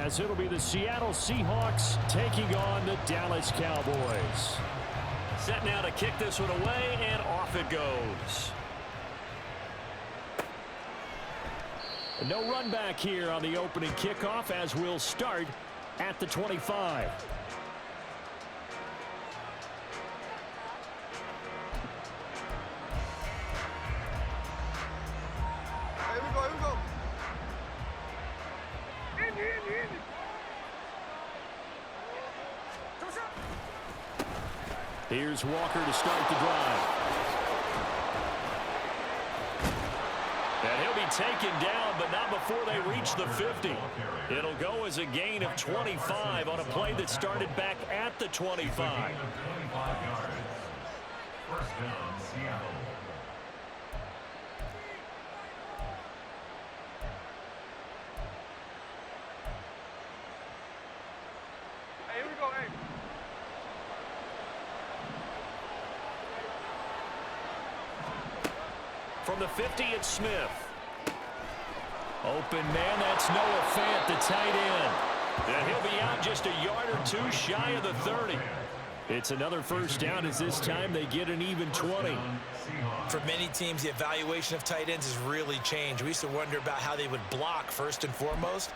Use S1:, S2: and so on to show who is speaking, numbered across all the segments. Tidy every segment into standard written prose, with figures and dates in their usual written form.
S1: as it'll be the Seattle Seahawks taking on the Dallas Cowboys.
S2: Set now to kick this one away, and off it goes.
S1: No run back here on the opening kickoff as we'll start at the 25. Here's Walker to start the drive.
S2: And he'll be taken down, but not before they reach the 50. It'll go as a gain of 25 on a play that started back at the 25.
S3: First down, Seattle.
S4: Hey, here we go, hey.
S2: From the 50, it's Smith. Open man, that's Noah Fant, the tight end. And he'll be out just a yard or two shy of the 30.
S1: It's another first down as this time they get an even 20.
S5: For many teams, the evaluation of tight ends has really changed. We used to wonder about how they would block first and foremost.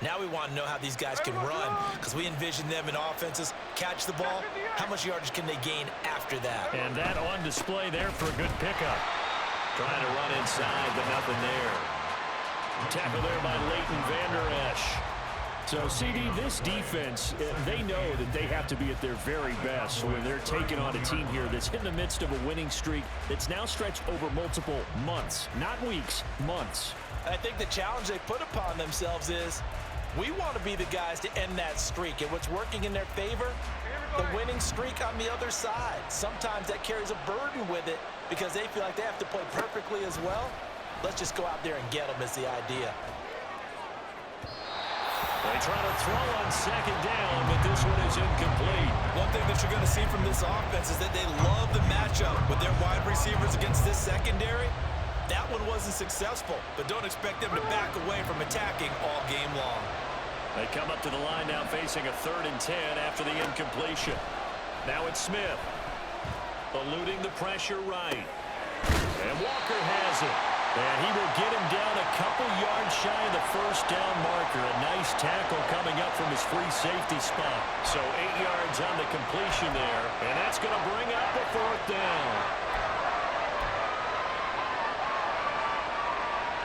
S5: Now we want to know how these guys can run because we envision them in offenses, catch the ball. How much yardage can they gain after that?
S2: And that on display there for a good pickup. Trying to run inside, but nothing there. Tackle there by Leighton Vander Esch.
S1: So, CD, this defense, they know that they have to be at their very best when they're taking on a team here that's in the midst of a winning streak that's now stretched over multiple months, not weeks, months.
S5: I think the challenge they put upon themselves is we want to be the guys to end that streak. And what's working in their favor? The winning streak on the other side. Sometimes that carries a burden with it because they feel like they have to play perfectly as well. Let's just go out there and get them is the idea.
S2: They try to throw on second down, but this one is incomplete.
S5: One thing that you're going to see from this offense is that they love the matchup with their wide receivers against this secondary. That one wasn't successful, but don't expect them to back away from attacking all game long.
S2: They come up to the line now facing a 3rd and 10 after the incompletion. Now it's Smith. Eluding the pressure right. And Walker has it. And he will get him down a couple yards shy of the first down marker. A nice tackle coming up from his free safety spot. So 8 yards on the completion there. And that's going to bring up a 4th down.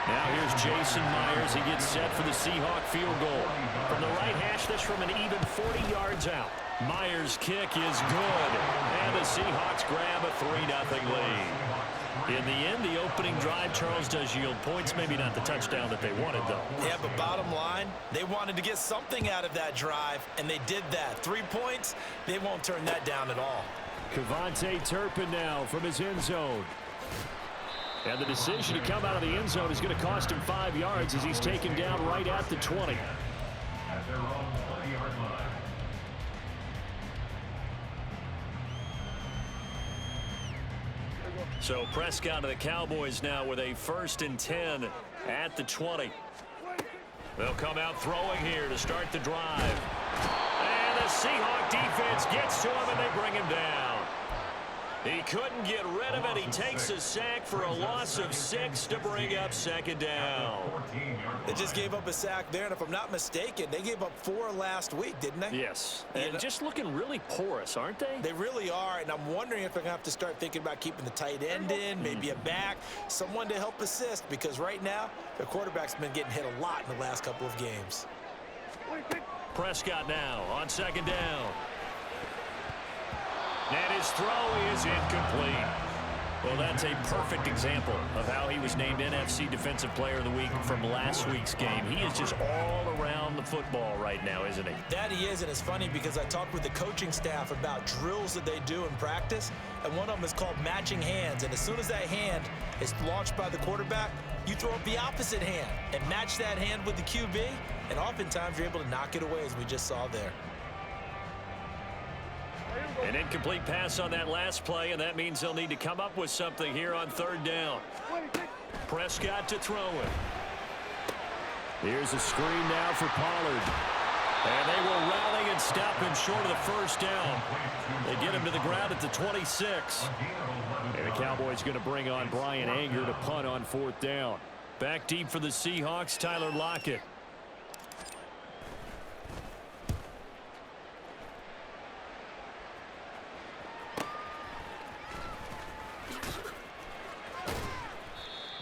S2: Now here's Jason Myers. He gets set for the Seahawk field goal. From the right hash, this from an even 40 yards out. Myers' kick is good. And the Seahawks grab a 3-0 lead. In the end, the opening drive, Charles, does yield points. Maybe not the touchdown that they wanted, though.
S5: Yeah, but bottom line, they wanted to get something out of that drive, and they did that. 3 points, they won't turn that down at all.
S1: Kevontae Turpin now from his end zone. And the decision to come out of the end zone is going to cost him 5 yards as he's taken down right at the 20.
S3: At their own 20-yard line.
S2: So Prescott to the Cowboys now with a 1st and 10 at the 20. They'll come out throwing here to start the drive. And the Seahawk defense gets to him and they bring him down. He couldn't get rid of it. He takes a sack for a loss of 6 to bring up 2nd down.
S5: They just gave up a sack there, and if I'm not mistaken, they gave up 4 last week, didn't they?
S1: Yes, and just looking really porous, aren't they?
S5: They really are, and I'm wondering if they're going to have to start thinking about keeping the tight end in, maybe a back, someone to help assist, because right now, their quarterback's been getting hit a lot in the last couple of games.
S2: Prescott now on 2nd down. And his throw is incomplete. Well, that's a perfect example of how he was named NFC Defensive Player of the Week from last week's game. He is just all around the football right now, isn't he?
S5: That he is, and it's funny because I talked with the coaching staff about drills that they do in practice, and one of them is called matching hands. And as soon as that hand is launched by the quarterback, you throw up the opposite hand and match that hand with the QB, and oftentimes you're able to knock it away, as we just saw there.
S2: An incomplete pass on that last play, and that means they'll need to come up with something here on 3rd down. Prescott to throw it.
S1: Here's a screen now for Pollard.
S2: And they will rally and stop him short of the first down. They get him to the ground at the 26.
S1: And the Cowboys going to bring on Brian Anger to punt on 4th down.
S2: Back deep for the Seahawks, Tyler Lockett.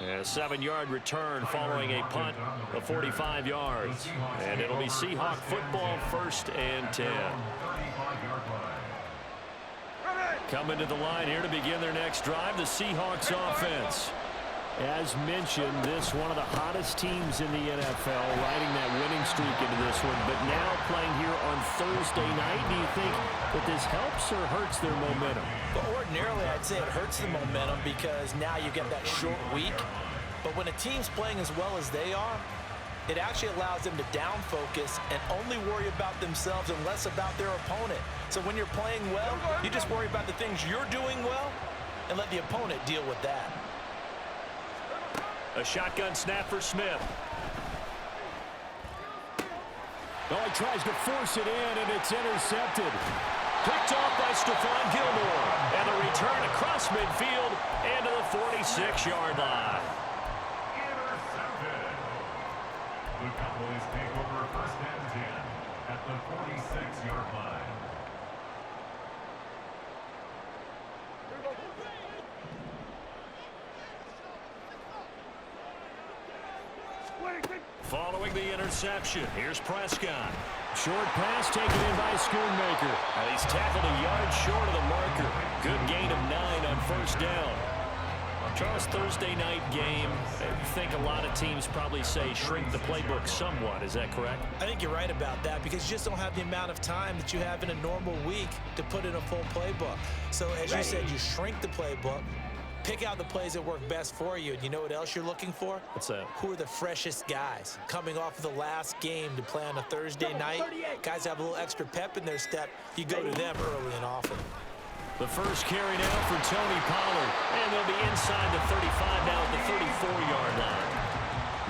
S2: A 7-yard return following a punt of 45 yards. And it'll be Seahawk football, 1st and 10. Coming to the line here to begin their next drive, the Seahawks offense.
S1: As mentioned, this one of the hottest teams in the NFL, riding that winning streak into this one, but now playing here on Thursday night. Do you think that this helps or hurts their momentum?
S5: But ordinarily, I'd say it hurts the momentum because now you get that short week. But when a team's playing as well as they are, it actually allows them to down focus and only worry about themselves and less about their opponent. So when you're playing well, you just worry about the things you're doing well and let the opponent deal with that.
S2: A shotgun snap for Smith.
S1: Oh, he tries to force it in, and it's intercepted.
S2: Picked off by Stephon Gilmore. And the return across midfield and to the 46-yard line.
S3: Intercepted. The Cowboys take over 1st and 10 at the 46-yard line.
S2: Following the interception, here's Prescott.
S1: Short pass taken in by Schoonmaker.
S2: And he's tackled a yard short of the marker. Good gain of 9 on 1st down. Charles, Thursday night game, I think a lot of teams probably say shrink the playbook somewhat. Is that correct?
S5: I think you're right about that because you just don't have the amount of time that you have in a normal week to put in a full playbook. So as you said, you shrink the playbook. Pick out the plays that work best for you. And you know what else you're looking for?
S2: What's that?
S5: Who are the freshest guys coming off of the last game to play on a Thursday night? Guys have a little extra pep in their step. You go to them early and often.
S2: The first carry now for Tony Pollard. And they'll be inside the 35 now at the 34-yard line.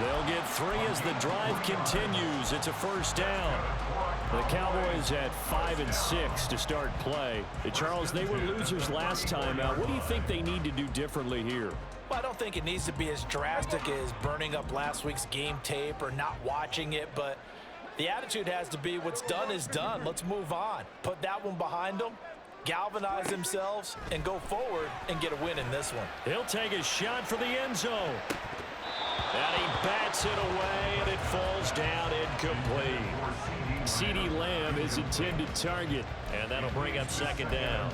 S2: They'll get 3 as the drive continues. It's a 1st down.
S1: The Cowboys at 5 and 6 to start play. Charles, they were losers last time out. What do you think they need to do differently here?
S5: Well, I don't think it needs to be as drastic as burning up last week's game tape or not watching it, but the attitude has to be what's done is done. Let's move on. Put that one behind them, galvanize themselves, and go forward and get a win in this one.
S2: He'll take a shot for the end zone. And he bats it away, and it falls down incomplete.
S1: CeeDee Lamb is intended target.
S2: And that'll bring up 2nd down.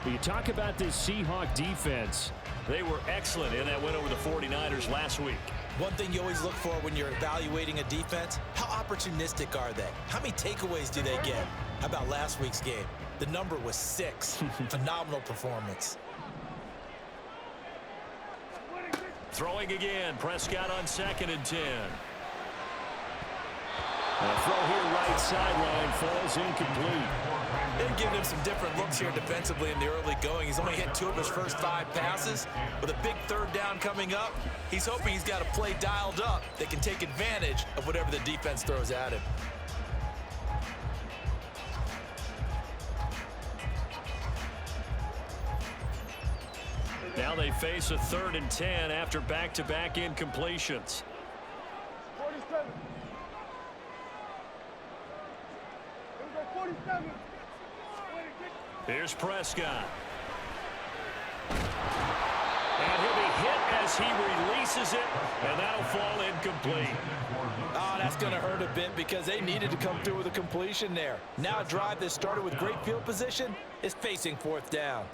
S1: You talk about this Seahawk defense.
S2: They were excellent in that win over the 49ers last week.
S5: One thing you always look for when you're evaluating a defense, how opportunistic are they? How many takeaways do they get? How about last week's game? The number was 6. Phenomenal performance.
S2: Throwing again. Prescott on 2nd and 10.
S1: A throw here right sideline falls incomplete.
S5: They're giving him some different looks here defensively in the early going. He's only hit 2 of his first 5 passes. With a big 3rd down coming up, he's hoping he's got a play dialed up that can take advantage of whatever the defense throws at him.
S2: Now they face a 3rd and 10 after back-to-back incompletions.
S4: 47. 47.
S2: Here's Prescott. And he'll be hit as he releases it, and that'll fall incomplete.
S5: Oh, that's going to hurt a bit because they needed to come through with a completion there. Now a drive that started with great field position is facing 4th down.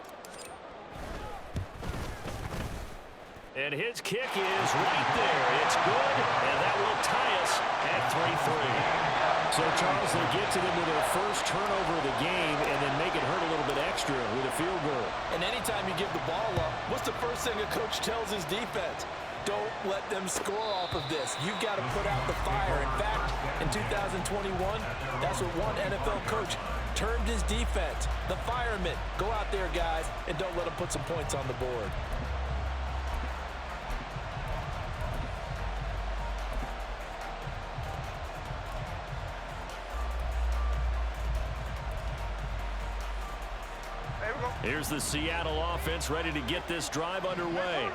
S2: And his kick is right there. It's good, and that will tie us at 3-3.
S1: So, Charles, they get to them with their first turnover of the game and then make it hurt a little bit extra with a field goal.
S5: And anytime you give the ball up, what's the first thing a coach tells his defense? Don't let them score off of this. You've got to put out the fire. In fact, in 2021, that's what one NFL coach termed his defense. The firemen. Go out there, guys, and don't let them put some points on the board.
S2: Here's the Seattle offense ready to get this drive underway.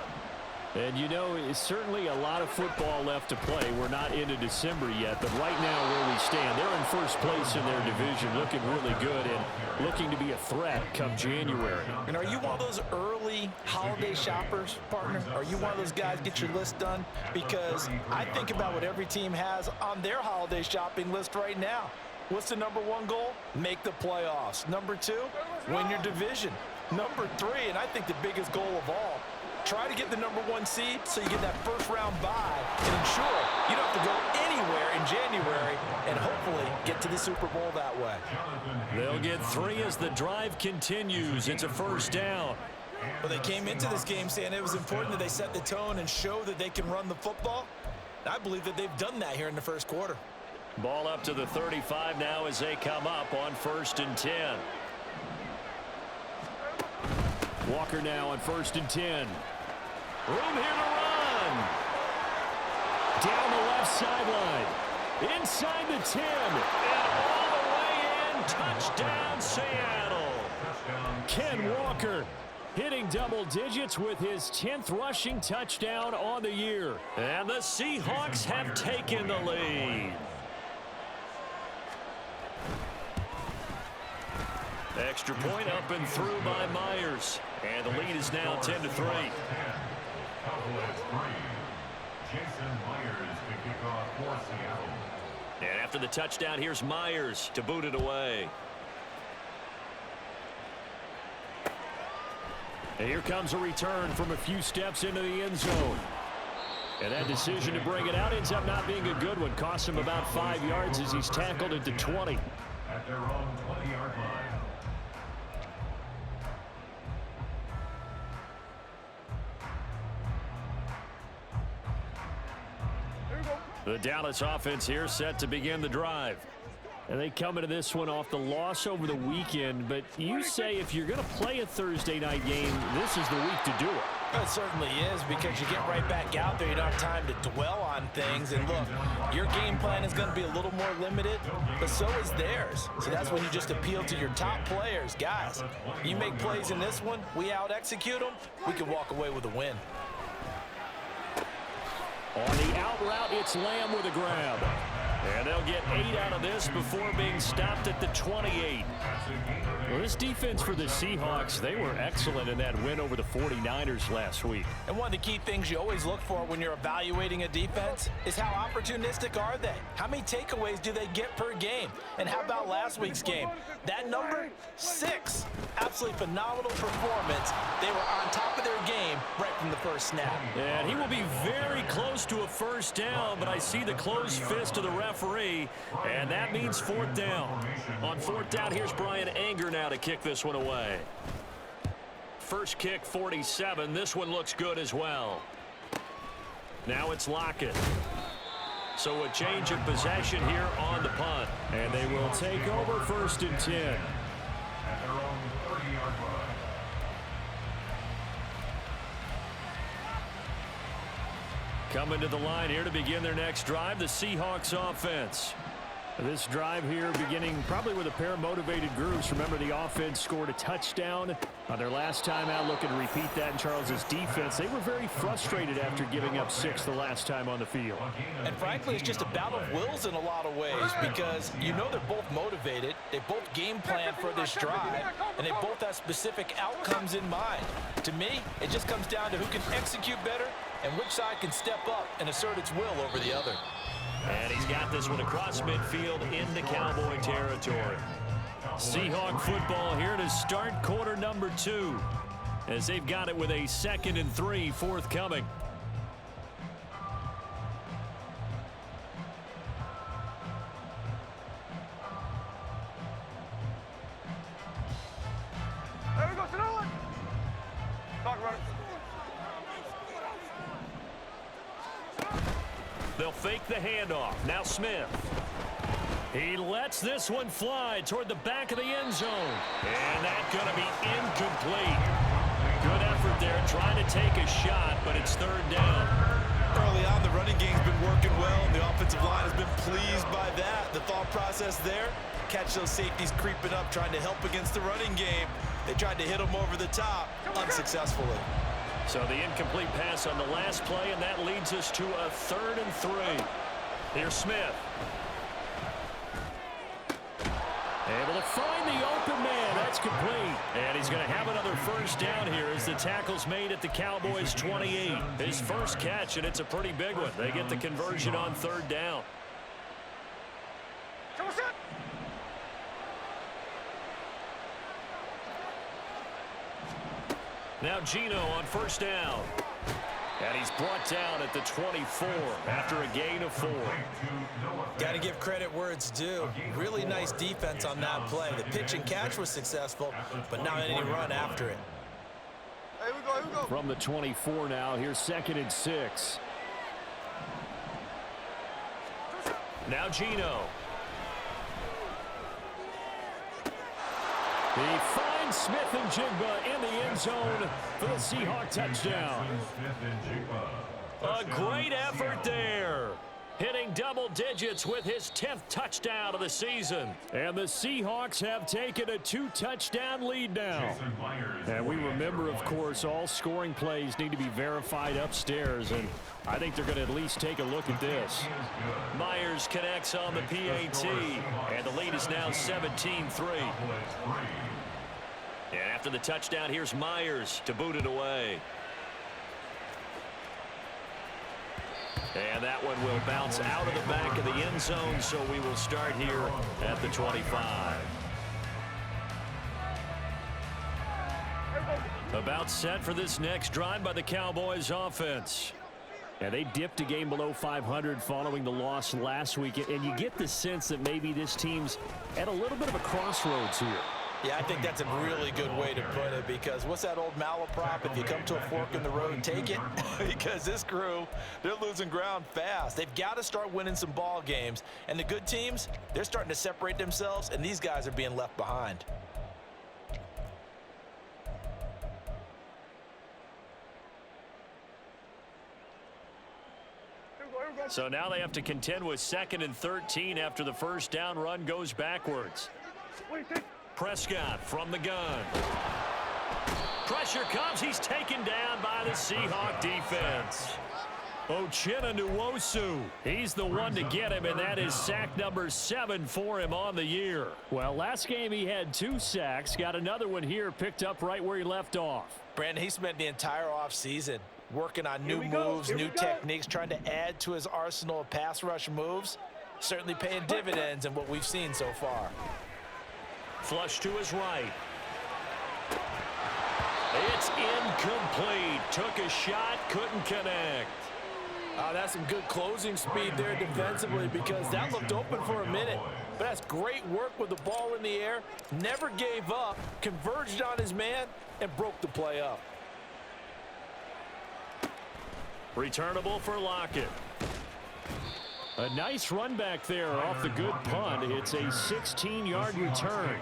S1: And you know, it's certainly a lot of football left to play. We're not into December yet, but right now where we stand, they're in first place in their division, looking really good and looking to be a threat come January.
S5: And are you one of those early holiday shoppers, partner? Are you one of those guys get your list done? Because I think about what every team has on their holiday shopping list right now. What's the number one goal? Make the playoffs. Number two, win your division. Number three, and I think the biggest goal of all, try to get the number one seed so you get that first round bye and ensure you don't have to go anywhere in January and hopefully get to the Super Bowl that way.
S2: They'll get 3 as the drive continues. It's a first down.
S5: Well, they came into this game saying it was important that they set the tone and show that they can run the football. I believe that they've done that here in the first quarter.
S2: Ball up to the 35 now as they come up on 1st and 10.
S1: Walker now on 1st and 10.
S2: Room here to run.
S1: Down the left sideline. Inside the 10.
S2: And all the way in. Touchdown, Seattle.
S1: Ken Walker hitting double digits with his 10th rushing touchdown on the year.
S2: And the Seahawks have taken the lead. Extra point up and through by Myers. And the lead is now 10-3. And after the touchdown, here's Myers to boot it away.
S1: And here comes a return from a few steps into the end zone. And that decision to bring it out ends up not being a good one. Costs him about 5 yards as he's tackled at the 20.
S3: At their own 20-yard line.
S2: The Dallas offense here set to begin the drive.
S1: And they come into this one off the loss over the weekend. But you say if you're going to play a Thursday night game, this is the week to do it.
S5: It certainly is, because you get right back out there. You don't have time to dwell on things. And look, your game plan is going to be a little more limited, but so is theirs. So that's when you just appeal to your top players. Guys, you make plays in this one, we out-execute them, we can walk away with a win.
S1: On the out route, it's Lamb with a grab.
S2: And they'll get 8 out of this before being stopped at the 28.
S1: Well, this defense for the Seahawks, they were excellent in that win over the 49ers last week.
S5: And one of the key things you always look for when you're evaluating a defense is how opportunistic are they? How many takeaways do they get per game? And how about last week's game? That number, 6. Absolutely phenomenal performance. They were on top of their game right from the first snap.
S2: And he will be very close to a first down, but I see the closed fist of the referee, and that means 4th down. On 4th down, here's Brian Anger now to kick this one away. First kick, 47. This one looks good as well. Now it's Lockett. So a change of possession here on the punt.
S1: And they will take over 1st and 10.
S3: At their own 30-yard line.
S2: Coming to the line here to begin their next drive, the Seahawks offense.
S1: This drive here beginning probably with a pair of motivated groups. Remember, the offense scored a touchdown on their last time out, looking to repeat that in Charles's defense. They were very frustrated after giving up 6 the last time on the field.
S5: And frankly, it's just a battle of wills in a lot of ways, because you know they're both motivated, they both game plan for this drive, and they both have specific outcomes in mind. To me, it just comes down to who can execute better and which side can step up and assert its will over the other.
S2: And he's got this one across midfield into Cowboy territory. Seahawk football here to start quarter number 2, as they've got it with a 2nd and 3 forthcoming.
S4: There we go, to one. Talk about it.
S2: They'll fake the handoff. Now Smith. He lets this one fly toward the back of the end zone. And that's going to be incomplete. Good effort there trying to take a shot, but it's 3rd down.
S5: early on, the running game's been working well, and the offensive line has been pleased by that. The thought process there, catch those safeties creeping up, trying to help against the running game. They tried to hit them over the top, unsuccessfully.
S2: So the incomplete pass on the last play, and that leads us to a 3rd and 3. Here's Smith. Able to find the open man. That's complete. And he's going to have another first down here as the tackle's made at the Cowboys' 28. His first catch, and it's a pretty big one. They get the conversion on 3rd down. Now Gino on first down. And he's brought down at the 24 after a gain of 4.
S5: Got to give credit where it's due. Really nice defense on that play. The pitch and catch was successful, but not any run after it.
S4: Here we go.
S1: From the 24 now, here's 2nd and 6.
S2: Now Gino.
S1: He finds Smith and Jigba in the end zone for the Seahawks touchdown.
S2: A great effort there. Hitting double digits with his 10th touchdown of the season.
S1: And the Seahawks have taken a 2-touchdown lead now. And we remember, of course, all scoring plays need to be verified upstairs. And I think they're going to at least take a look at this.
S2: Myers connects on the PAT. And the lead is now 17-3. And after the touchdown, here's Myers to boot it away. And that one will bounce out of the back of the end zone, so we will start here at the 25. About set for this next drive by the Cowboys offense.
S1: And they dipped a game below 500 following the loss last week. And you get the sense that maybe this team's at a little bit of a crossroads here.
S5: Yeah, I think that's a really good way to put it, because what's that old malaprop? If you come to a fork in the road, take it. Because this crew, they're losing ground fast. They've got to start winning some ball games. And the good teams, they're starting to separate themselves, and these guys are being left behind.
S2: So now they have to contend with 2nd and 13 after the first down run goes backwards. Prescott from the gun. Pressure comes. He's taken down by the Seahawk defense.
S1: Uchenna Nwosu, he's the one to get him, and that is sack number 7 for him on the year. Well, last game he had 2 sacks. Got another one here, picked up right where he left off.
S5: Brandon, he spent the entire offseason working on new moves, new techniques, trying to add to his arsenal of pass rush moves. Certainly paying dividends in what we've seen so far.
S2: Flush to his right. It's incomplete. Took a shot, couldn't connect.
S5: That's some good closing speed there defensively, because that looked open for a minute. But that's great work with the ball in the air. Never gave up, converged on his man, and broke the play up.
S2: Returnable for Lockett.
S1: A nice run back there off the good punt. It's a 16-yard return.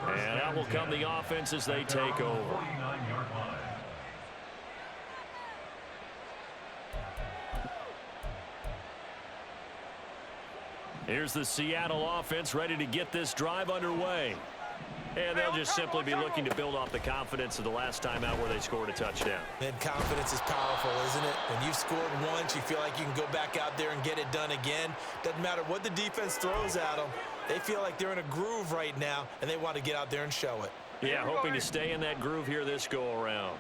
S2: And out will come the offense as they take over. Here's the Seattle offense ready to get this drive underway. And they'll just simply be looking to build off the confidence of the last time out where they scored a touchdown.
S5: And confidence is powerful, isn't it? When you've scored once, you feel like you can go back out there and get it done again. Doesn't matter what the defense throws at them. They feel like they're in a groove right now, and they want to get out there and show it.
S2: Yeah, hoping to stay in that groove here this go-around.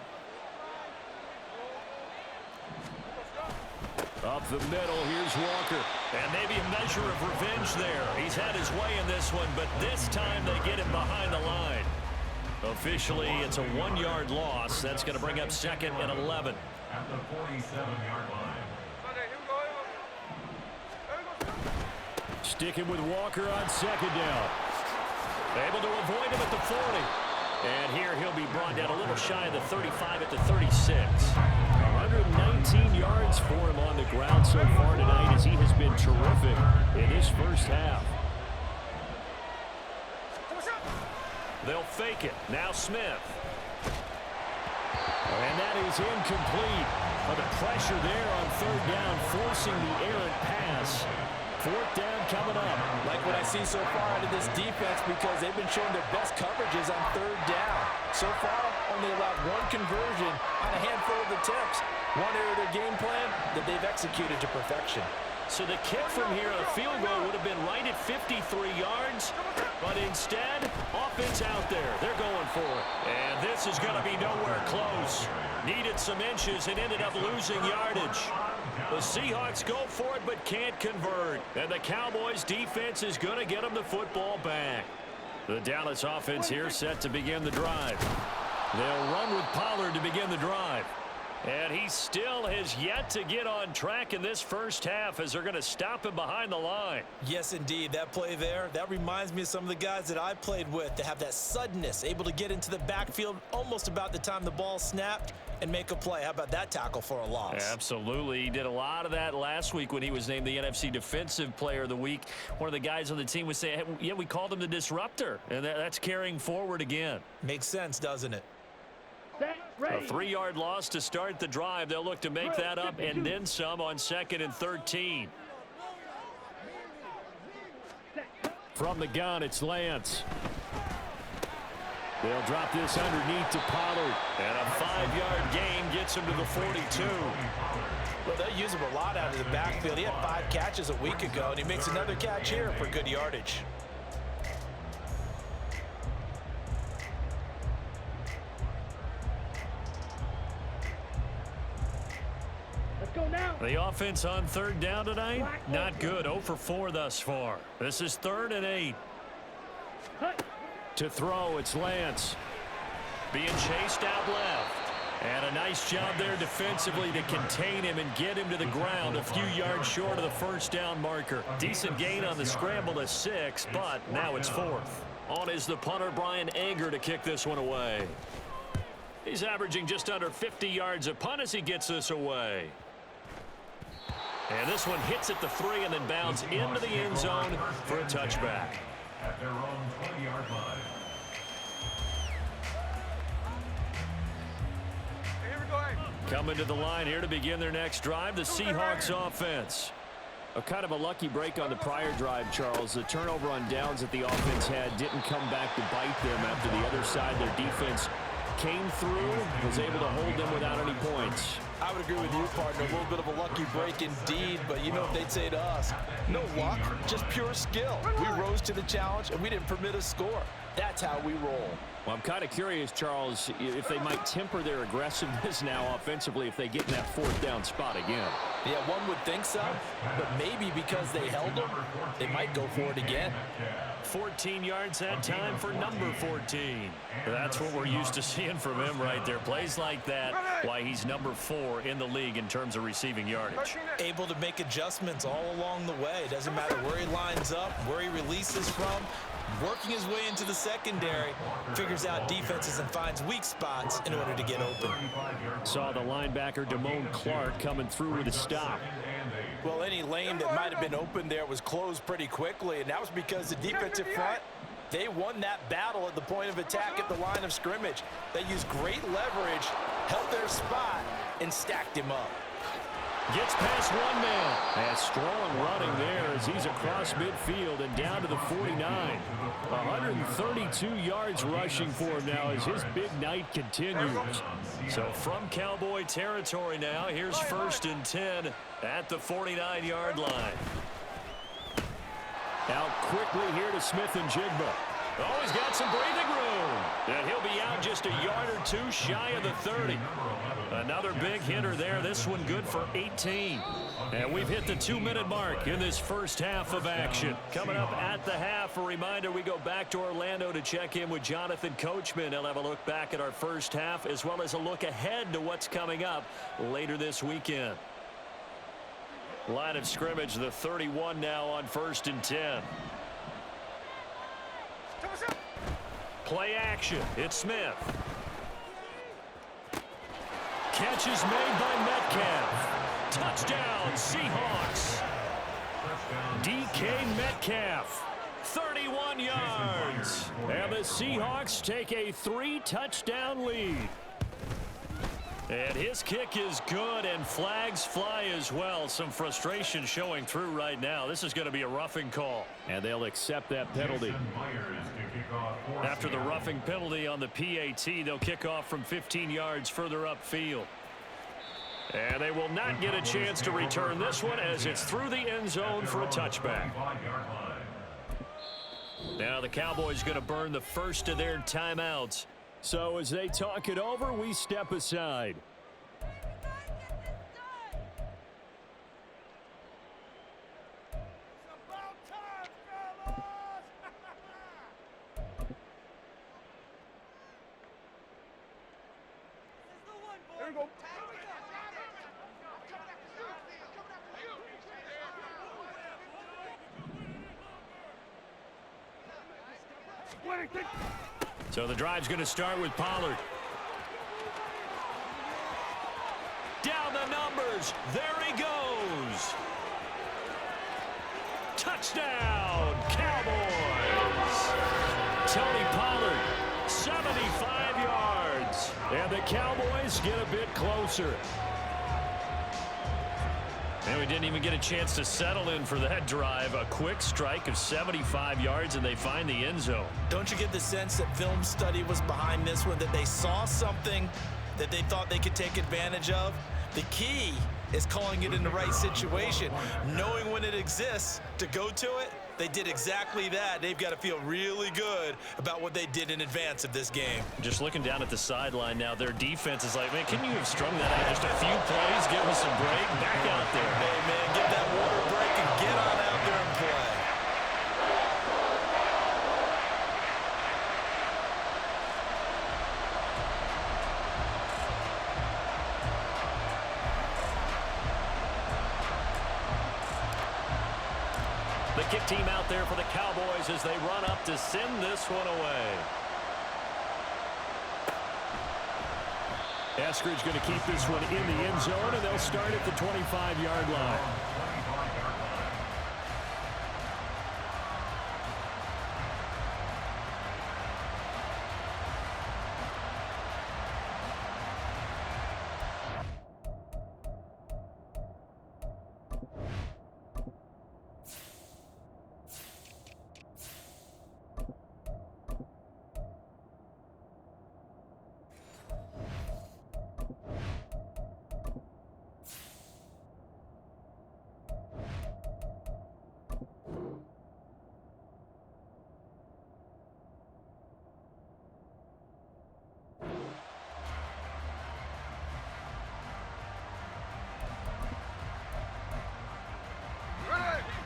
S1: Up the middle, here's Walker.
S2: And maybe a measure of revenge there. He's had his way in this one, but this time they get him behind the line. Officially, it's a 1-yard loss. That's going to bring up 2nd and 11.
S3: At the 47-yard line.
S1: Sticking with Walker on 2nd down.
S2: Able to avoid him at the 40. And here he'll be brought down a little shy of the 35 at the 36.
S1: 119 yards for him on the ground so far tonight, as he has been terrific in this first half.
S2: They'll fake it. Now Smith.
S1: And that is incomplete. Well, the pressure there on third down, forcing the errant pass. Fourth down coming up.
S5: Like what I see so far out of this defense because they've been showing their best coverages on third down. So far, only allowed one conversion on a handful of attempts. One area of their game plan that they've executed to perfection.
S1: So the kick from here, a field goal, would have been right at 53 yards. But instead, offense out there. They're going for it.
S2: And this is going to be nowhere close. Needed some inches and ended up losing yardage. The Seahawks go for it but can't convert. And the Cowboys defense is going to get them the football back. The Dallas offense here set to begin the drive. They'll run with Pollard to begin the drive. And he still has yet to get on track in this first half as they're going to stop him behind the line.
S5: Yes, indeed. That play there, that reminds me of some of the guys that I played with that have that suddenness, able to get into the backfield almost about the time the ball snapped and make a play. How about that tackle for a loss?
S1: Absolutely. He did a lot of that last week when he was named the NFC Defensive Player of the Week. One of the guys on the team was saying, hey, yeah, we called him the disruptor. And that's carrying forward again.
S5: Makes sense, doesn't it?
S1: A 3-yard loss to start the drive. They'll look to make that up and then some on 2nd and 13. From the gun, it's Lance. They'll drop this underneath to Pollard.
S2: And a 5-yard gain gets him to the 42.
S5: Well, they'll use him a lot out of the backfield. He had 5 catches a week ago, and he makes another catch here for good yardage.
S1: The offense on third down tonight, not good. 0 for 4 thus far. This is 3rd and 8. To throw, it's Lance.
S2: Being chased out left.
S1: And a nice job there defensively to contain him and get him to the ground a few yards short of the first down marker. Decent gain on the scramble to 6, but now it's 4th.
S2: On is the punter, Brian Anger, to kick this one away.
S1: He's averaging just under 50 yards a punt as he gets this away. And this one hits at the 3 and then bounds into the end zone for a touchback.
S3: At their own 20-yard line.
S1: Coming to the line here to begin their next drive, the Seahawks offense. A kind of a lucky break on the prior drive, Charles. The turnover on downs that the offense had didn't come back to bite them after the other side. Their defense came through, was able to hold them without any points.
S5: I would agree with you, partner. A little bit of a lucky break indeed, but you know what they'd say to us? No luck, just pure skill. We rose to the challenge, and we didn't permit a score. That's how we roll.
S1: Well, I'm kind of curious, Charles, if they might temper their aggressiveness now offensively if they get in that 4th down spot again.
S5: Yeah, one would think so, but maybe because they held them, they might go for it again.
S1: 14 yards that time for number 14. That's what we're used to seeing from him right there. Plays like that, why he's number 4 in the league in terms of receiving yardage.
S5: Able to make adjustments all along the way. Doesn't matter where he lines up, where he releases from. Working his way into the secondary, figures out defenses and finds weak spots in order to get open.
S1: Saw the linebacker Damone Clark coming through with a stop.
S5: Well, any lane that might have been open there was closed pretty quickly, and that was because the defensive front, they won that battle at the point of attack at the line of scrimmage. They used great leverage, held their spot, and stacked him up.
S1: Gets past one man. And strong running there as he's across midfield and down to the 49. 132 yards rushing for him now as his big night continues.
S2: So from Cowboy territory now, here's 1st and 10 at the 49-yard line.
S1: Out quickly here to Smith and Jigba.
S2: Oh, he's got some breathing room. And he'll be out just a yard or 2 shy of the 30. Another big hitter there. This one good for 18. And we've hit the 2-minute mark in this first half of action. Coming up at the half, a reminder, we go back to Orlando to check in with Jonathan Coachman. He'll have a look back at our first half as well as a look ahead to what's coming up later this weekend. Line of scrimmage, the 31 now on 1st and 10. Play action. It's Smith. Catch is made by Metcalf. Touchdown, Seahawks. DK Metcalf, 31 yards. And the Seahawks take a 3-touchdown lead. And his kick is good, and flags fly as well. Some frustration showing through right now. This is going to be a roughing call.
S1: And they'll accept that penalty.
S2: After the roughing penalty on the PAT, they'll kick off from 15 yards further upfield. And they will not get a chance to return this one as it's through the end zone for a touchback. Now the Cowboys going to burn the first of their timeouts.
S1: So as they talk it over, we step aside.
S2: So the drive's going to start with Pollard. Down the numbers. There he goes. Touchdown, Cowboys. Tony Pollard, 75 yards.
S1: And the Cowboys get a bit closer.
S2: And we didn't even get a chance to settle in for that drive. A quick strike of 75 yards, and they find the end zone.
S5: Don't you get the sense that film study was behind this one, that they saw something that they thought they could take advantage of? The key is calling it in the right situation, knowing when it exists to go to it. They did exactly that. They've got to feel really good about what they did in advance of this game.
S2: Just looking down at the sideline now, their defense is like, man, can you have strung that out just a few plays, give us a break, back out there.
S5: Hey, man, give that water break and get on out there and play.
S2: The kick team out there for the Cowboys as they run up to send this one away.
S1: Eskridge going to keep this one in the end zone, and they'll start at the 25-yard line.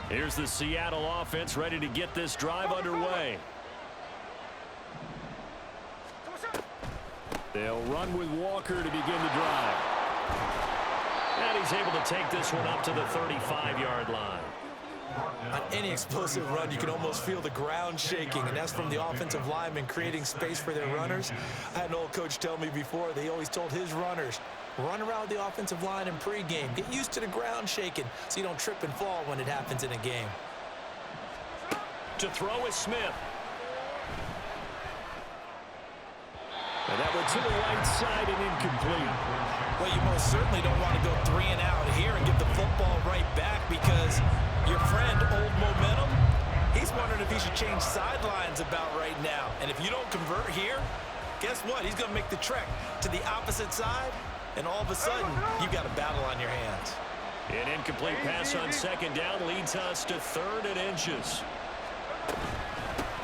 S2: Here's the Seattle offense ready to get this drive underway.
S1: They'll run with Walker to begin the drive.
S2: And he's able to take this one up to the 35-yard line.
S5: On any explosive run, you can almost feel the ground shaking, and that's from the offensive linemen creating space for their runners. I had an old coach tell me before, they always told his runners, run around the offensive line in pregame. Get used to the ground shaking so you don't trip and fall when it happens in a game.
S2: To throw is Smith.
S1: And that went to the right side and incomplete.
S5: Well, you most certainly don't want to go 3 and out here and give the football right back, because your friend, Old Momentum, he's wondering if he should change sidelines about right now. And if you don't convert here, guess what? He's going to make the trek to the opposite side, and all of a sudden, you've got a battle on your hands.
S2: An incomplete pass on second down leads us to 3rd and inches.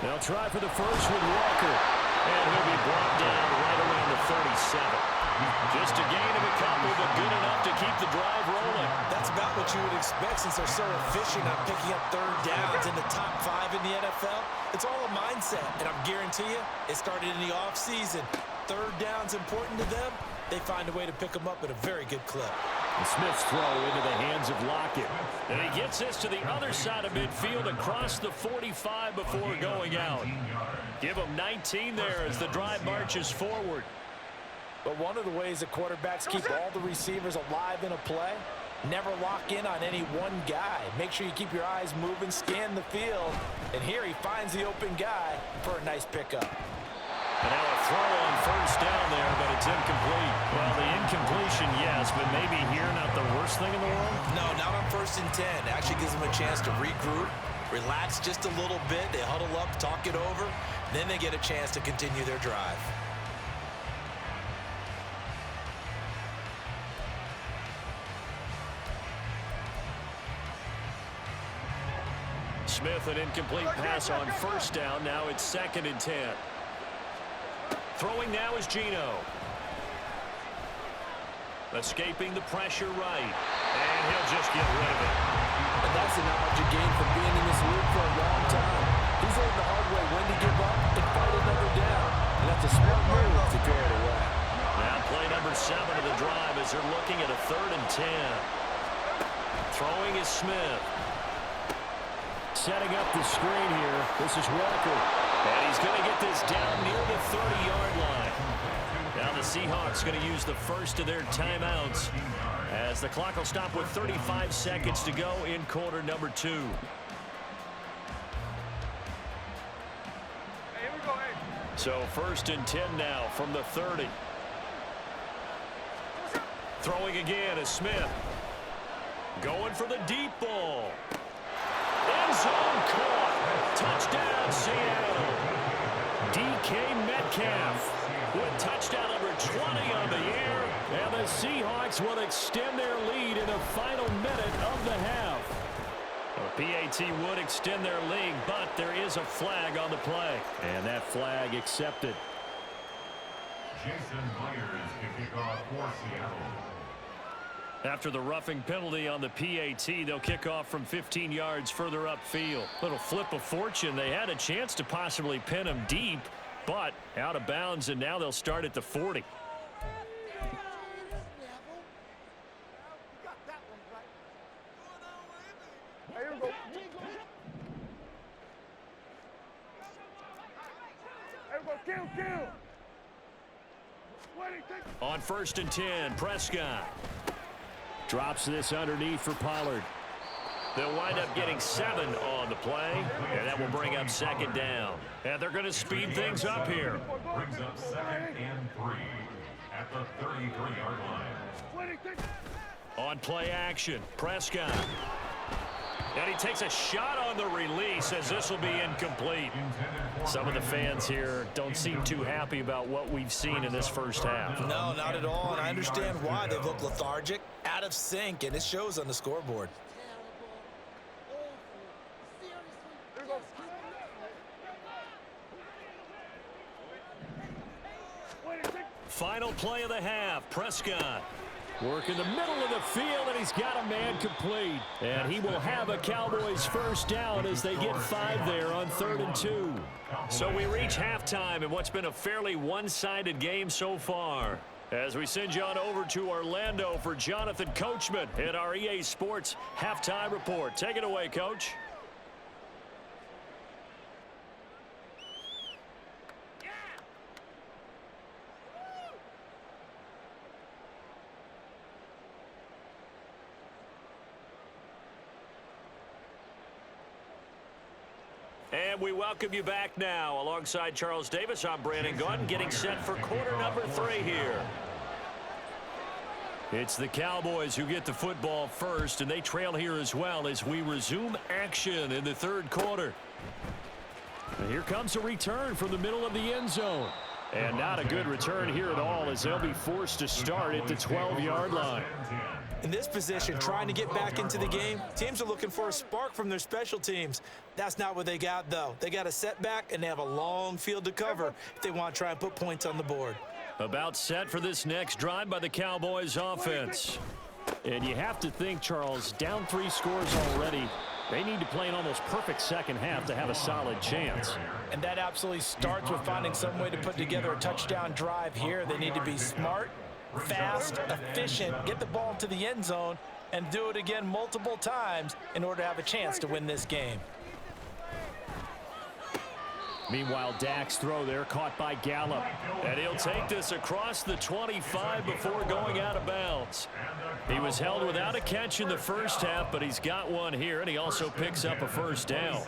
S1: They'll try for the first with Walker.
S2: And he'll be brought down right around the 37. Just a gain of a couple, but good enough to keep the drive rolling.
S5: That's about what you would expect since they're so efficient on picking up 3rd downs in the top 5 in the NFL. It's all a mindset, and I guarantee you, it started in the offseason. 3rd down's important to them. They find a way to pick them up at a very good clip.
S1: And Smith's throw into the hands of Lockett.
S2: And he gets this to the other side of midfield across the 45 before going out. Give him 19 there as the drive marches forward.
S5: But one of the ways that quarterbacks keep all the receivers alive in a play, never lock in on any one guy. Make sure you keep your eyes moving, scan the field. And here he finds the open guy for a nice pickup.
S2: And now a throw on first down there, but it's incomplete.
S1: Well, the incompletion, yes, but maybe here not the worst thing in the world?
S5: No, not on 1st and 10. Actually gives them a chance to regroup, relax just a little bit. They huddle up, talk it over. Then they get a chance to continue their drive.
S2: Smith, an incomplete pass on first down. Now it's 2nd and 10. Throwing now is Geno. Escaping the pressure right. And he'll just get rid of it.
S6: And that's the knowledge you gain from being in this league for a long time. He's learned the hard way when to give up and fight another down. And that's a smart move to throw it away.
S2: Now play number 7 of the drive as they're looking at a 3rd and 10. Throwing is Smith.
S1: Setting up the screen here. This is Walker.
S2: And he's going to get this down near the 30-yard line. Now the Seahawks going to use the first of their timeouts as the clock will stop with 35 seconds to go in quarter number 2.
S4: Hey, here we go, hey.
S2: So 1st and 10 now from the 30. Throwing again is Smith. Going for the deep ball. End zone caught. Touchdown, Seattle.
S1: DK Metcalf with touchdown number 20 on the year. And the Seahawks will extend their lead in the final minute of the half.
S2: The PAT would extend their lead, but there is a flag on the play.
S1: And that flag accepted.
S3: Jason Myers to kick off for Seattle.
S2: After the roughing penalty on the PAT, they'll kick off from 15 yards further upfield. Little flip of fortune. They had a chance to possibly pin him deep, but out of bounds, and now they'll start at the 40.
S4: Hey, here we go. Here we go, kill.
S2: On 1st and 10, Prescott.
S1: Drops this underneath for Pollard.
S2: They'll wind up getting 7 on the play, and that will bring up 2nd down. And they're going to speed things up here.
S3: Brings up 2nd and 3 at the 33-yard line.
S2: On play action, Prescott. And he takes a shot on the release as this will be incomplete.
S1: Some of the fans here don't seem too happy about what we've seen in this first half.
S5: No, not at all, and I understand why. They've looked lethargic, out of sync, and it shows on the scoreboard.
S2: Final play of the half, Prescott.
S1: Work in the middle of the field, and he's got a man complete. And he will have a Cowboys first down as they get 5 there on 3rd and 2.
S2: So we reach halftime in what's been a fairly one-sided game so far. As we send you on over to Orlando for Jonathan Coachman in our EA Sports Halftime Report. Take it away, Coach. And we welcome you back now. Alongside Charles Davis, I'm Brandon Gunn, getting set for quarter number 3 here. It's the Cowboys who get the football first, and they trail here as well as we resume action in the 3rd quarter.
S1: And here comes a return from the middle of the end zone. And not a good return here at all as they'll be forced to start at the 12-yard line.
S5: In this position, trying to get back into the game, teams are looking for a spark from their special teams. That's not what they got, though. They got a setback, and they have a long field to cover if they want to try and put points on the board.
S2: About set for this next drive by the Cowboys offense.
S1: And you have to think, Charles, down 3 scores already. They need to play an almost perfect second half to have a solid chance.
S5: And that absolutely starts with finding some way to put together a touchdown drive here. They need to be smart, fast, efficient, get the ball to the end zone, and do it again multiple times in order to have a chance to win this game.
S1: Meanwhile, Dak's throw there caught by Gallup.
S2: And he'll take this across the 25 before going out of bounds. He was held without a catch in the first half, but he's got one here, and he also picks up a first down.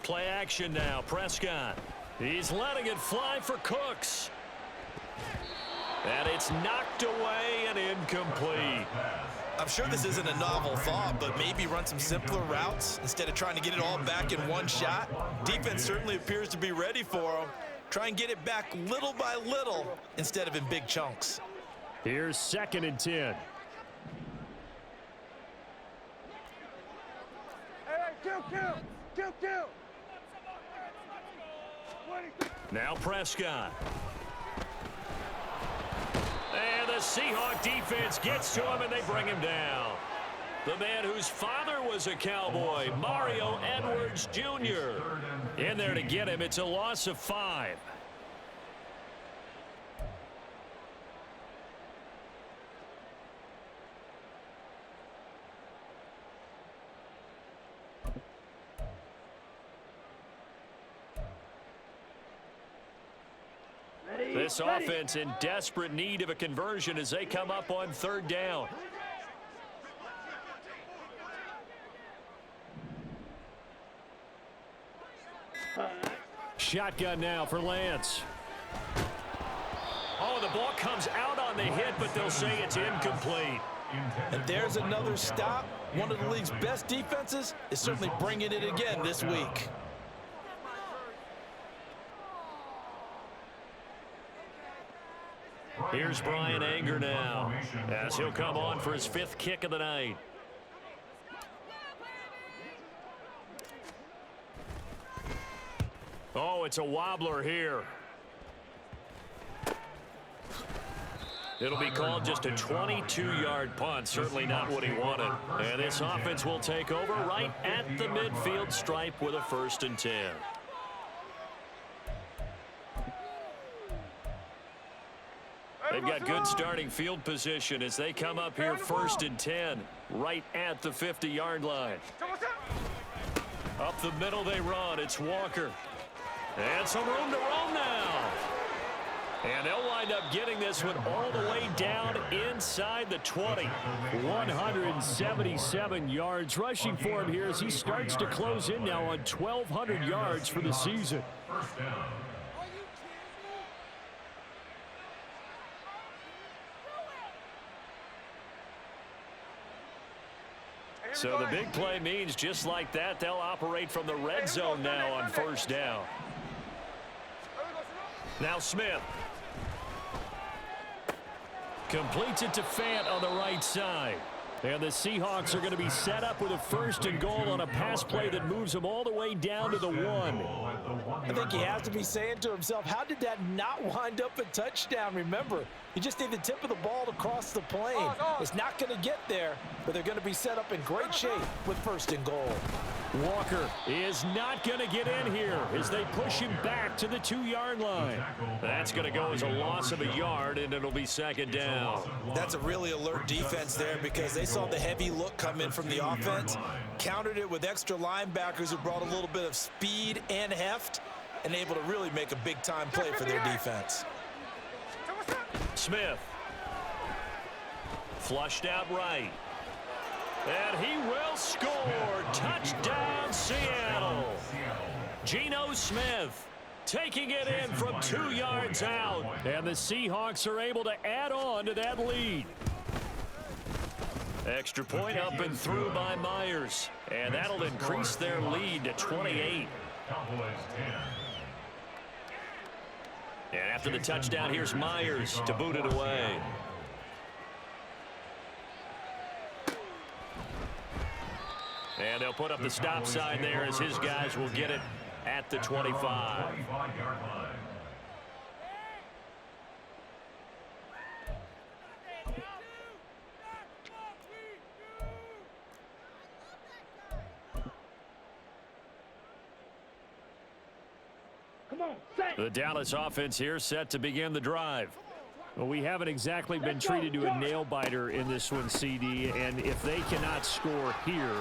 S2: Play action now. Prescott. He's letting it fly for Cooks. And it's knocked away and incomplete.
S5: I'm sure this isn't a novel thought, but maybe run some simpler routes instead of trying to get it all back in one shot. Defense certainly appears to be ready for him. Try and get it back little by little instead of in big chunks.
S1: Here's 2nd and 10.
S4: Kill.
S2: Now Prescott. And the Seahawk defense gets to him and they bring him down. The man whose father was a Cowboy, Mario Edwards Jr. In there to get him. It's a loss of 5. This offense in desperate need of a conversion as they come up on 3rd down.
S1: Shotgun now for Lance.
S2: Oh, the ball comes out on the hit, but they'll say it's incomplete.
S5: And there's another stop. One of the league's best defenses is certainly bringing it again this week.
S2: Here's Brian Anger now as he'll come on for his 5th kick of the night. Oh, it's a wobbler here. It'll be called just a 22-yard punt. Certainly not what he wanted. And this offense will take over right at the midfield stripe with a 1st and 10. They've got good starting field position as they come up here 1st and 10 right at the 50-yard line. Up the middle they run. It's Walker. And some room to roam now. And they'll wind up getting this one all the way down inside the 20.
S1: 177 yards rushing for him here as he starts to close in now on 1,200 yards for the season.
S3: First down.
S2: So the big play means just like that, they'll operate from the red zone now on 1st down. Now Smith. Completes it to Fant on the right side. And the Seahawks are going to be set up with a 1st and goal on a pass play that moves them all the way down to the 1.
S5: I think he has to be saying to himself, how did that not wind up a touchdown? Remember, you just need the tip of the ball to cross the plane. It's not going to get there, but they're going to be set up in great shape with 1st and goal.
S1: Walker is not going to get in here as they push him back to the 2-yard line.
S2: That's going to go as a loss of a yard, and it'll be 2nd down.
S5: That's a really alert defense there because they saw the heavy look come in from the offense, countered it with extra linebackers who brought a little bit of speed and heft, and able to really make a big-time play for their defense.
S2: Smith. Flushed out right. And he will score. Touchdown, Seattle. Geno Smith taking it in from 2 yards out.
S1: And the Seahawks are able to add on to that lead.
S2: Extra point up and through by Myers. And that'll increase their lead to 28. And after the touchdown, here's Myers to boot it away. And they'll put up the stop sign there as his guys will get it at the 25. The Dallas offense here set to begin the drive.
S1: Well, we haven't exactly been treated to a nail-biter in this one, CD, and if they cannot score here,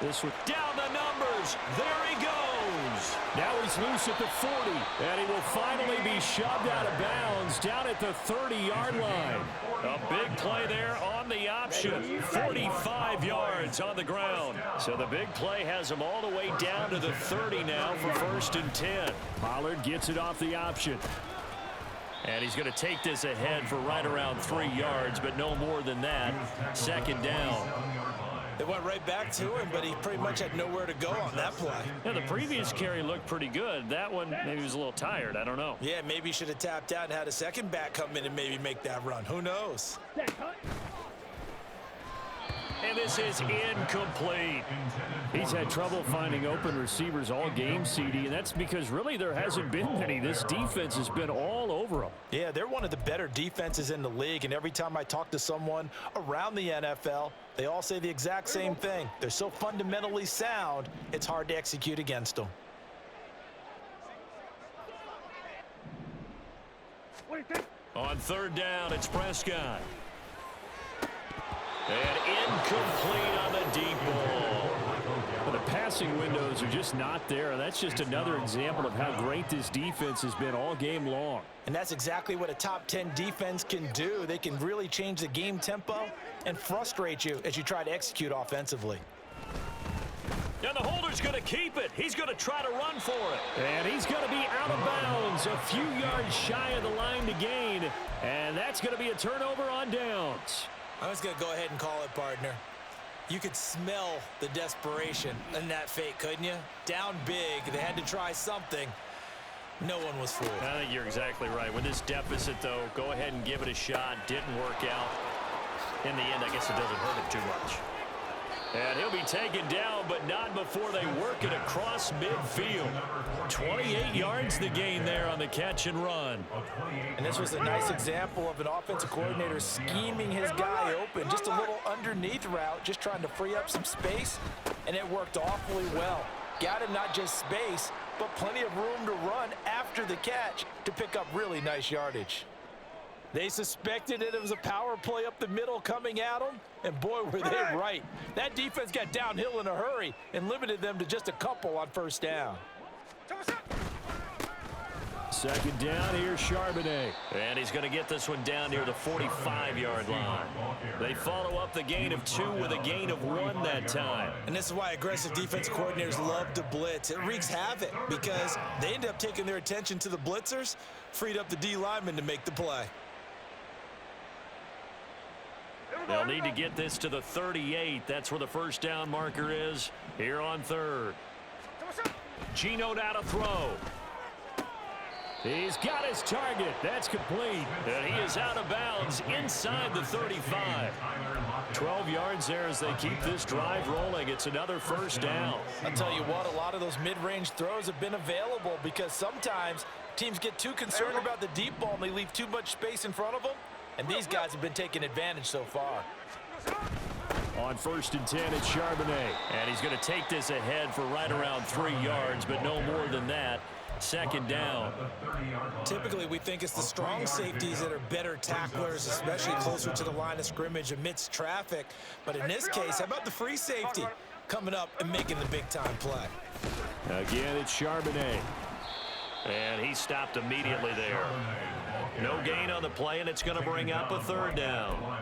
S1: this would...
S2: Down the numbers. There he goes.
S1: goes. Now he's loose at the 40, and he will finally be shoved out of bounds down at the 30-yard line.
S2: A big play there on the option. 45 yards on the ground. So the big play has him all the way down to the 30 now for 1st and 10.
S1: Pollard gets it off the option.
S2: And he's going to take this ahead for right around 3 yards, but no more than that. 2nd down.
S5: They went right back to him, but he pretty much had nowhere to go on that play.
S2: Yeah, the previous carry looked pretty good. That one, maybe he was a little tired. I don't know.
S5: Yeah, maybe he should have tapped out and had a second back come in and maybe make that run. Who knows?
S2: And this is incomplete.
S1: He's had trouble finding open receivers all game, CD, and that's because really there hasn't been any. This defense has been all over them.
S5: Yeah, they're one of the better defenses in the league, and every time I talk to someone around the NFL, they all say the exact same thing. They're so fundamentally sound, it's hard to execute against them.
S2: On 3rd down, it's Prescott. And incomplete on the deep ball.
S1: Well, the passing windows are just not there. That's just another example of how great this defense has been all game long.
S5: And that's exactly what a top 10 defense can do. They can really change the game tempo and frustrate you as you try to execute offensively.
S2: And the holder's going to keep it. He's going to try to run for it.
S1: And he's going to be out of bounds, a few yards shy of the line to gain. And that's going to be a turnover on downs.
S5: I was going to go ahead and call it, partner. You could smell the desperation in that fake, couldn't you? Down big. They had to try something. No one was fooled.
S2: I think you're exactly right. With this deficit, though, go ahead and give it a shot. Didn't work out. In the end, I guess it doesn't hurt him too much. And he'll be taken down, but not before they work it across midfield. 28 yards the gain there on the catch and run.
S5: And this was a nice example of an offensive coordinator scheming his guy open. Just a little underneath route, just trying to free up some space, and it worked awfully well. Got him not just space, but plenty of room to run after the catch to pick up really nice yardage. They suspected that it was a power play up the middle coming at them, and boy, were they right. That defense got downhill in a hurry and limited them to just a couple on 1st down.
S1: 2nd down, here's Charbonnet.
S2: And he's going to get this one down near the 45-yard line. They follow up the gain of 2 with a gain of 1 that time.
S5: And this is why aggressive defensive coordinators love to blitz. It wreaks havoc because they end up taking their attention to the blitzers, freed up the D lineman to make the play.
S2: They'll need to get this to the 38. That's where the 1st down marker is here on 3rd. Gino now to throw.
S1: He's got his target. That's complete.
S2: And he is out of bounds inside the 35.
S1: 12 yards there as they keep this drive rolling. It's another 1st down.
S5: I'll tell you what, a lot of those mid-range throws have been available because sometimes teams get too concerned about the deep ball and they leave too much space in front of them. And these guys have been taking advantage so far.
S1: On 1st and 10, it's Charbonnet.
S2: And he's going to take this ahead for right around 3 yards, but no more than that. 2nd down.
S5: Typically, we think it's the strong safeties that are better tacklers, especially closer to the line of scrimmage amidst traffic. But in this case, how about the free safety coming up and making the big-time play?
S1: Again, it's Charbonnet.
S2: And he stopped immediately there. No gain on the play, and it's going to bring up a 3rd down.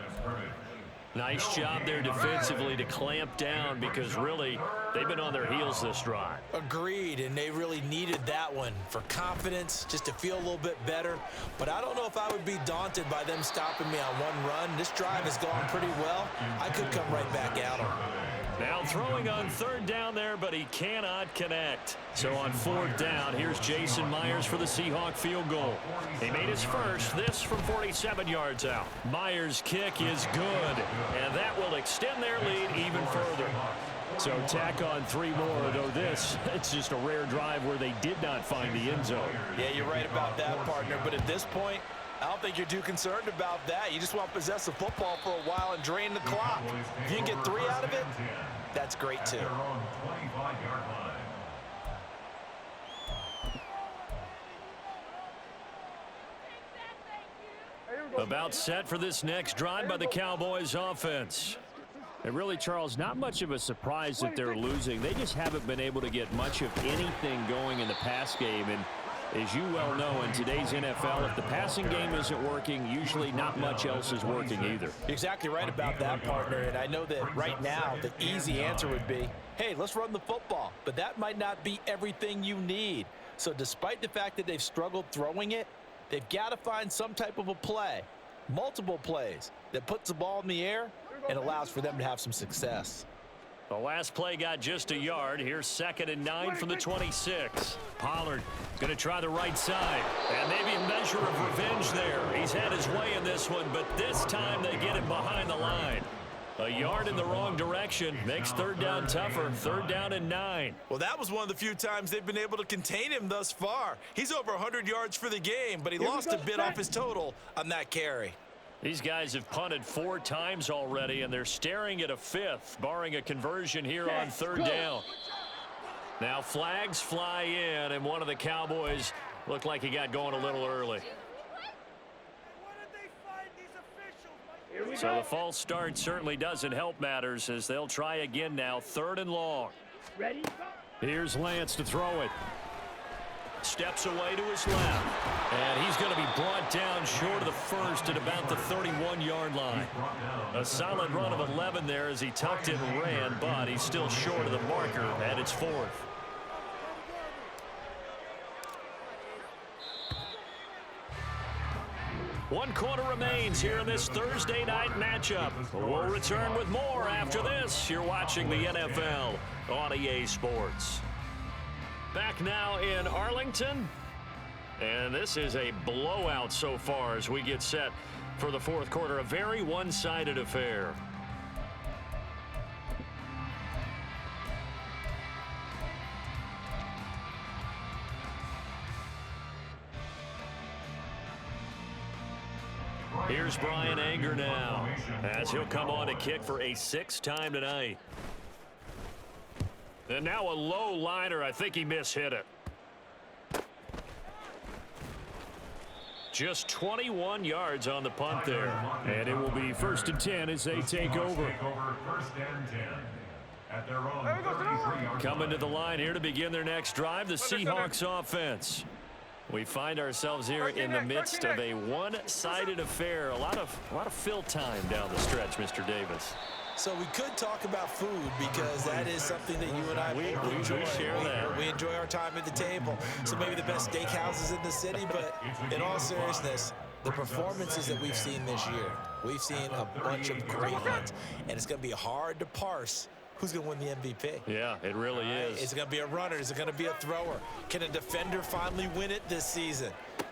S2: Nice job there defensively to clamp down because really they've been on their heels this drive.
S5: Agreed, and they really needed that one for confidence, just to feel a little bit better. But I don't know if I would be daunted by them stopping me on one run. This drive has gone pretty well. I could come right back at them.
S2: Now throwing on 3rd down there, but he cannot connect. So on 4th down, here's Jason Myers for the Seahawk field goal. He made his first, this from 47 yards out. Myers' kick is good, and that will extend their lead even further.
S1: So tack on 3 more, though it's just a rare drive where they did not find the end zone.
S5: Yeah, you're right about that, partner. But at this point, I don't think you're too concerned about that. You just want to possess the football for a while and drain the clock. If you can get 3 out of it, that's great too.
S2: About set for this next drive by the Cowboys offense.
S1: And really, Charles, not much of a surprise that they're losing. They just haven't been able to get much of anything going in the pass game. And as you well know, in today's NFL, if the passing game isn't working, usually not much else is working either.
S5: You're exactly right about that, partner. And I know that right now the easy answer would be, hey, let's run the football. But that might not be everything you need. So despite the fact that they've struggled throwing it, they've got to find some type of a play, multiple plays, that puts the ball in the air and allows for them to have some success.
S2: The last play got just a yard. Here's 2nd and 9 from the 26. Pollard going to try the right side. And maybe a measure of revenge there. He's had his way in this one, but this time they get him behind the line. A yard in the wrong direction makes 3rd down tougher. 3rd down and 9.
S5: Well, that was one of the few times they've been able to contain him thus far. He's over 100 yards for the game, but he lost a bit off his total on that carry.
S2: These guys have punted 4 times already, and they're staring at a 5th, barring a conversion here on 3rd down. Now flags fly in, and one of the Cowboys looked like he got going a little early. So the false start certainly doesn't help matters as they'll try again now. 3rd and long.
S7: Ready?
S1: Here's Lance to throw it.
S2: Steps away to his left. And he's going to be brought down short of the first at about the 31-yard line. A solid run of 11 there as he tucked it and ran, but he's still short of the marker at its 4th. One quarter remains here in this Thursday night matchup. We'll return with more after this. You're watching the NFL on EA Sports. Back now in Arlington. And this is a blowout so far as we get set for the 4th quarter. A very one-sided affair. Here's Brian Anger now as he'll come on to kick for a 6th time tonight. And now a low liner. I think he mishit it. Just 21 yards on the punt there.
S1: And it will be 1st and 10 as they take over.
S3: 1st and 10 at their own 33-yard
S2: Coming to the line here to begin their next drive, the Seahawks offense. We find ourselves here in the midst of a one-sided affair. A lot of fill time down the stretch, Mr. Davis.
S5: So we could talk about food because that is something that you and I both enjoy.
S2: We share that.
S5: We enjoy our time at the table. So maybe the best steakhouses in the city, but in all seriousness, the performances that we've seen this year, we've seen a bunch of great ones, and it's going to be hard to parse who's going to win the MVP.
S2: Yeah, it really is.
S5: Is it going to be a runner? Is it going to be a thrower? Can a defender finally win it this season?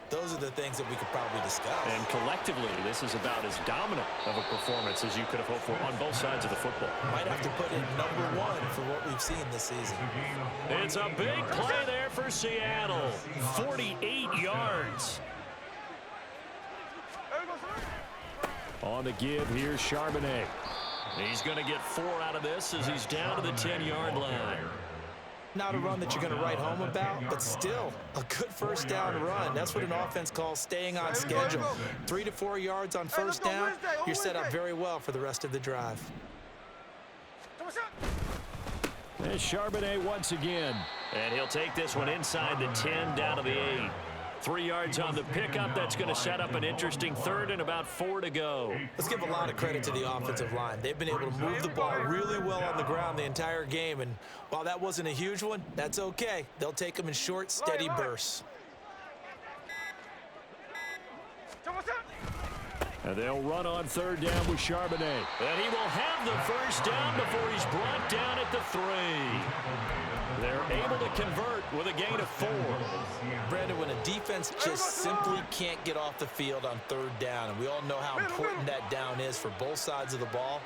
S5: Those are the things that we could probably discuss.
S2: And collectively, this is about as dominant of a performance as you could have hoped for on both sides of the football.
S5: Might have to put it #1 for what we've seen this season.
S2: It's a big play there for Seattle. 48 yards.
S1: On the give, here's Charbonnet.
S2: He's going to get 4 out of this as he's down to the 10-yard line.
S5: Not a run that you're going to write home about, but still a good 1st down run. That's what an offense calls staying on schedule. 3 to 4 yards on 1st down, you're set up very well for the rest of the drive.
S1: There's Charbonnet once again.
S2: And he'll take this one inside the 10 down to the 8. 3 yards on the pickup. That's going to set up an interesting 3rd and about 4 to go.
S5: Let's give a lot of credit to the offensive line. They've been able to move the ball really well on the ground the entire game. And while that wasn't a huge one, that's okay. They'll take them in short, steady bursts.
S1: And they'll run on 3rd down with Charbonnet.
S2: And he will have the 1st down before he's brought down at the 3. They're able to convert with a gain of 4.
S5: Brandon, when a defense just simply can't get off the field on 3rd down, and we all know how important that down is for both sides of the ball,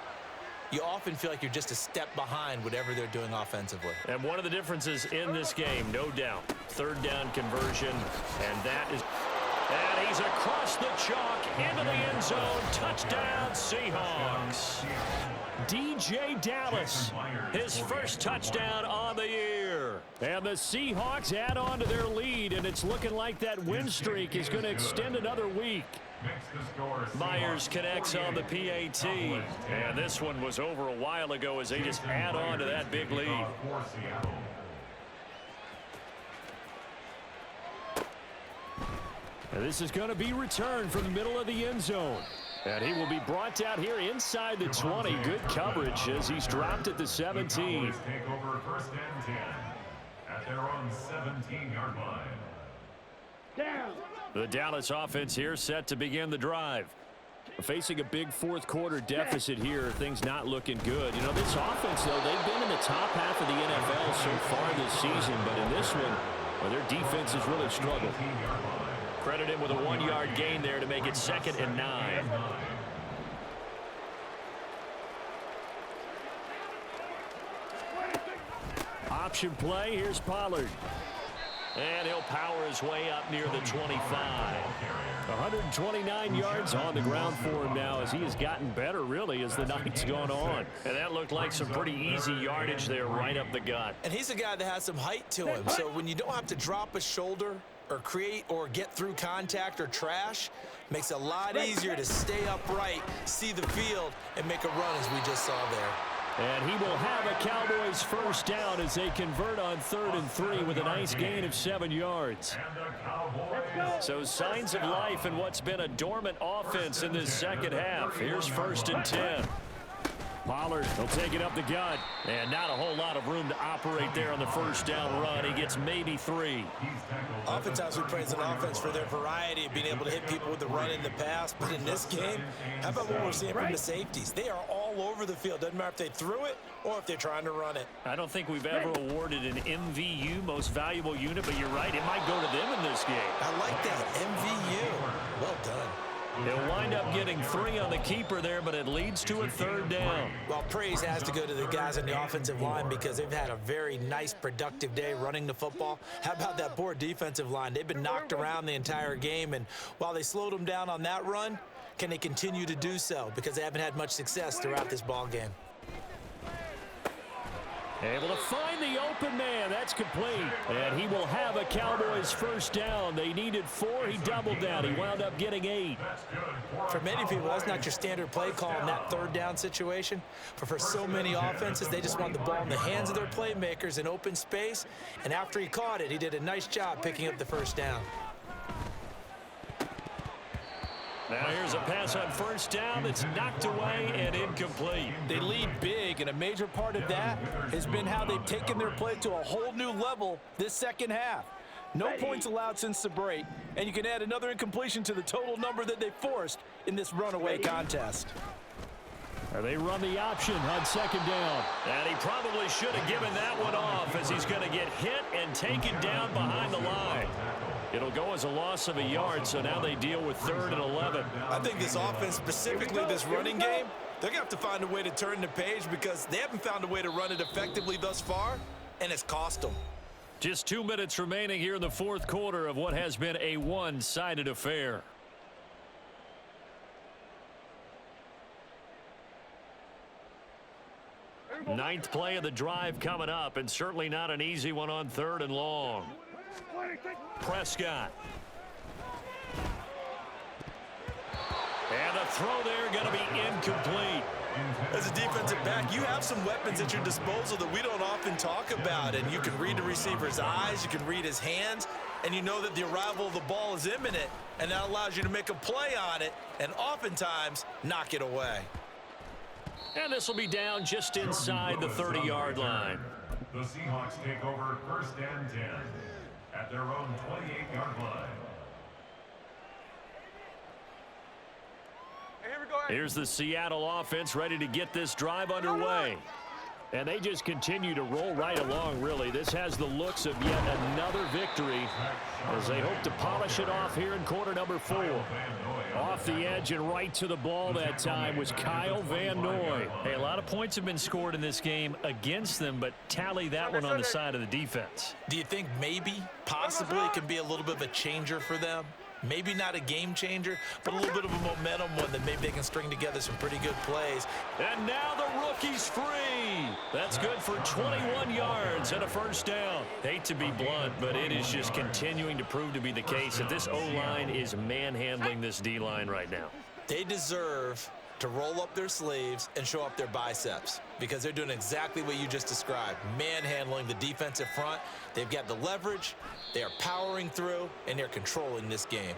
S5: you often feel like you're just a step behind whatever they're doing offensively.
S2: And one of the differences in this game, no doubt, 3rd down conversion, and that is... And he's across the chalk into the end zone. Touchdown, Seahawks.
S1: DJ Dallas,
S2: his 1st touchdown on the year.
S1: And the Seahawks add on to their lead, and it's looking like that win streak is going to extend another week.
S3: Makes the score
S2: Myers
S3: Seahawks
S2: connects on the
S3: 48,
S2: PAT. And this one was over a while ago as they just add on to that big lead.
S3: For Seattle.
S1: And this is going to be returned from the middle of the end zone. And he will be brought out here inside the 20. Good coverage as he's dropped at the 17.
S3: Cowboys take over first and 10 at their own 17-yard line.
S1: The Dallas offense here set to begin the drive. Facing a big fourth quarter deficit here, things not looking good. You know, this offense, though, they've been in the top half of the NFL so far this season, but in this one, well, their defense has really struggled.
S2: Credit him with a 1-yard gain there to make it 2nd and 9.
S1: Option play, here's Pollard.
S2: And he'll power his way up near the 25.
S1: 129 yards on the ground for him now as he has gotten better, really, as the night's gone on.
S2: And that looked like some pretty easy yardage there right up the gut.
S5: And he's a guy that has some height to him. So when you don't have to drop a shoulder or create or get through contact or trash, makes it a lot easier to stay upright, see the field, and make a run as we just saw there.
S1: And he will have a Cowboys first down as they convert on 3rd and 3 with a nice gain of 7 yards.
S2: So signs of life in what's been a dormant offense in this second half. Here's 1st and 10.
S1: Pollard, he'll take it up the gut.
S2: And not a whole lot of room to operate there on the first down run. He gets maybe 3.
S5: Oftentimes we praise an offense for their variety of being able to hit people with the run in the pass. But in this game, how about what we're seeing from the safeties? They are all over the field. Doesn't matter if they threw it or if they're trying to run it.
S2: I don't think we've ever awarded an MVU, most valuable unit, but you're right, it might go to them in this game.
S5: I like that, MVU. Well done.
S2: He'll wind up getting 3 on the keeper there, but it leads to a 3rd down.
S5: Well, praise has to go to the guys on the offensive line because they've had a very nice, productive day running the football. How about that poor defensive line? They've been knocked around the entire game, and while they slowed them down on that run, can they continue to do so? Because they haven't had much success throughout this ball game.
S1: Able to find the open man. That's complete. And he will have a Cowboys first down. They needed 4. He doubled down. He wound up getting 8.
S5: For many people, that's not your standard play call in that 3rd down situation. But for so many offenses, they just want the ball in the hands of their playmakers in open space. And after he caught it, he did a nice job picking up the first down.
S2: Now here's a pass on first down that's knocked away and incomplete.
S6: They lead big, and a major part of that has been how they've taken their play to a whole new level this second half. No points allowed since the break, and you can add another incompletion to the total number that they forced in this runaway contest.
S1: And they run the option on 2nd down.
S2: And he probably should have given that one off as he's going to get hit and taken down behind the line. It'll go as a loss of a yard, so now they deal with 3rd and 11.
S5: I think this offense, specifically this running game, they're going to have to find a way to turn the page because they haven't found a way to run it effectively thus far, and it's cost them.
S2: Just 2 minutes remaining here in the 4th quarter of what has been a one-sided affair. Ninth play of the drive coming up, and certainly not an easy one on 3rd and long. Prescott. And the throw there going to be incomplete.
S5: As a defensive back, you have some weapons at your disposal that we don't often talk about, and you can read the receiver's eyes, you can read his hands, and you know that the arrival of the ball is imminent, and that allows you to make a play on it and oftentimes knock it away.
S2: And this will be down just inside the 30-yard line.
S3: The Seahawks take over 1st and 10 at their own 28-yard line.
S2: Here's the Seattle offense ready to get this drive underway.
S1: And they just continue to roll right along, really. This has the looks of yet another victory as they hope to polish it off here in quarter number 4. Off the edge and right to the ball that time was Kyle Van Noy.
S2: Hey, a lot of points have been scored in this game against them, but tally that one on the side of the defense.
S5: Do you think maybe, possibly, it can be a little bit of a changer for them? Maybe not a game changer, but a little bit of a momentum one that maybe they can string together some pretty good plays.
S1: And now the rookie's free. That's good for 21 yards and a first down. Hate to be blunt, but it is just continuing to prove to be the case that this O-line is manhandling this D-line right now.
S5: They deserve to roll up their sleeves and show up their biceps because they're doing exactly what you just described, manhandling the defensive front. They've got the leverage, they are powering through, and they're controlling this game.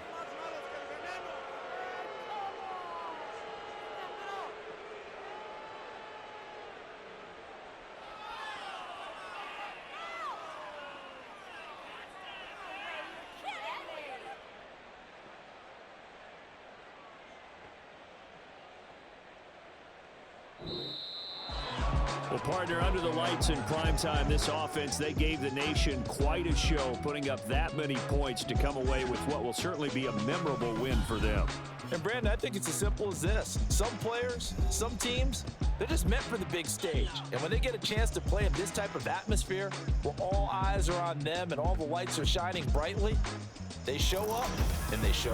S1: Well, partner, under the lights in primetime, this offense, they gave the nation quite a show, putting up that many points to come away with what will certainly be a memorable win for them.
S6: And, Brandon, I think it's as simple as this. Some players, some teams, they're just meant for the big stage. And when they get a chance to play in this type of atmosphere where all eyes are on them and all the lights are shining brightly, they show up and they show